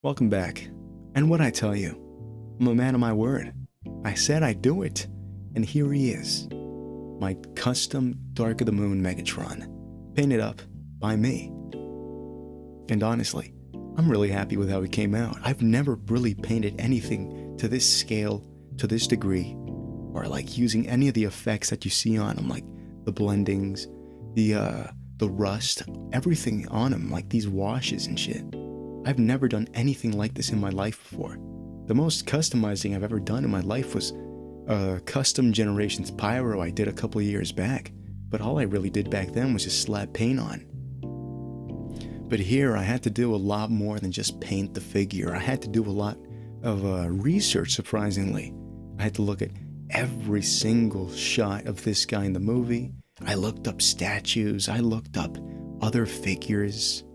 Welcome back. And what I tell you, I'm a man of my word. I said I'd do it, and here he is. My custom Dark of the Moon Megatron, painted up by me. And honestly, I'm really happy with how it came out. I've never really painted anything to this scale, to this degree, or like using any of the effects that you see on them, like the blendings, the rust, everything on them, like these washes and shit. I've never done anything like this in my life before. The most customizing I've ever done in my life was custom Generations Pyro I did a couple of years back, but all I really did back then was just slap paint on. But here I had to do a lot more than just paint the figure. I had to do a lot of research, surprisingly. I had to look at every single shot of this guy in the movie. I looked up statues, I looked up other figures,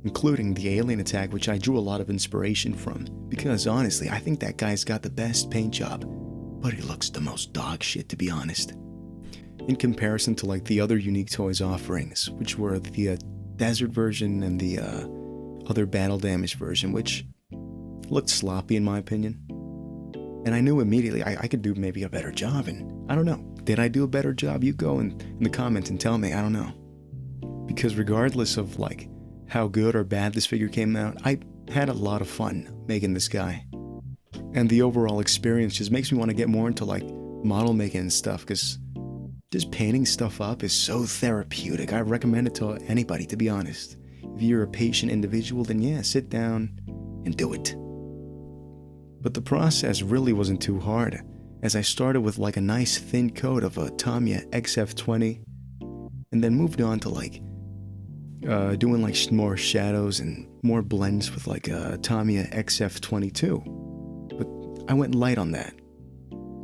including the alien attack, which I drew a lot of inspiration from, because honestly, I think that guy's got the best paint job, but he looks the most dog shit, to be honest. In comparison to like the other Unique Toys offerings, which were the desert version and the other battle damage version, which looked sloppy in my opinion. And I knew immediately I could do maybe a better job, and I don't know. Did I do a better job? You go in the comments and tell me, I don't know. Because regardless of like how good or bad this figure came out, I had a lot of fun making this guy. And the overall experience just makes me want to get more into like model making and stuff, because just painting stuff up is so therapeutic. I recommend it to anybody, to be honest. If you're a patient individual, then yeah, sit down and do it. But the process really wasn't too hard, as I started with like a nice thin coat of a Tamiya XF20, and then moved on to like doing like more shadows and more blends with like a Tamiya XF22. But I went light on that.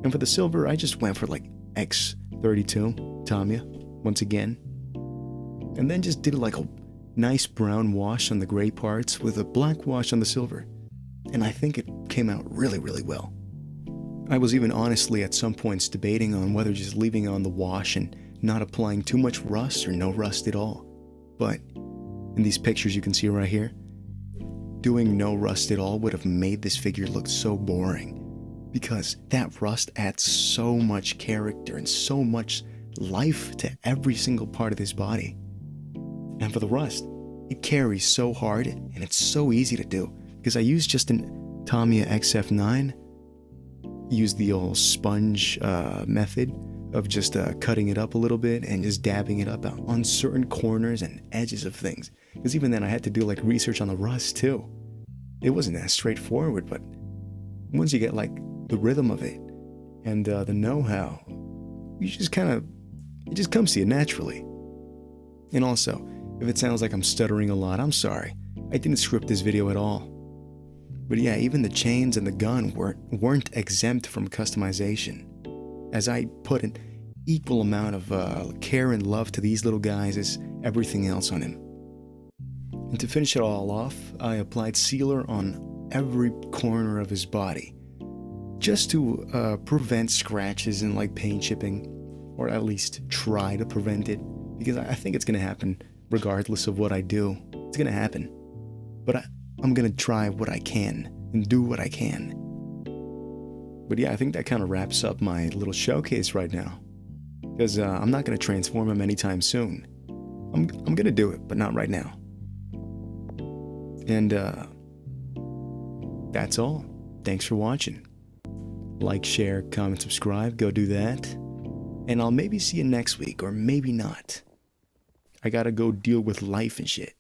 And for the silver, I just went for like X32 Tamiya once again. And then just did like a nice brown wash on the gray parts with a black wash on the silver. And I think it came out really, really well. I was even honestly at some points debating on whether just leaving on the wash and not applying too much rust or no rust at all. But in these pictures you can see right here, doing no rust at all would have made this figure look so boring, because that rust adds so much character and so much life to every single part of this body. And for the rust, it carries so hard and it's so easy to do, because I used just an Tamiya XF9, used the old sponge method of just cutting it up a little bit and just dabbing it up on certain corners and edges of things. Because even then I had to do like research on the rust too. It wasn't as straightforward, but once you get like the rhythm of it and the know-how, you just it just comes to you naturally. And also, if it sounds like I'm stuttering a lot, I'm sorry. I didn't script this video at all. But yeah, even the chains and the gun weren't exempt from customization, as I put an equal amount of care and love to these little guys as everything else on him. And to finish it all off, I applied sealer on every corner of his body, just to prevent scratches and like paint chipping, or at least try to prevent it, because I think it's going to happen regardless of what I do. It's going to happen. But I'm going to try what I can and do what I can. But yeah, I think that kind of wraps up my little showcase right now, because I'm not going to transform him anytime soon. I'm going to do it, but not right now. And that's all. Thanks for watching. Like, share, comment, subscribe. Go do that. And I'll maybe see you next week, or maybe not. I gotta go deal with life and shit.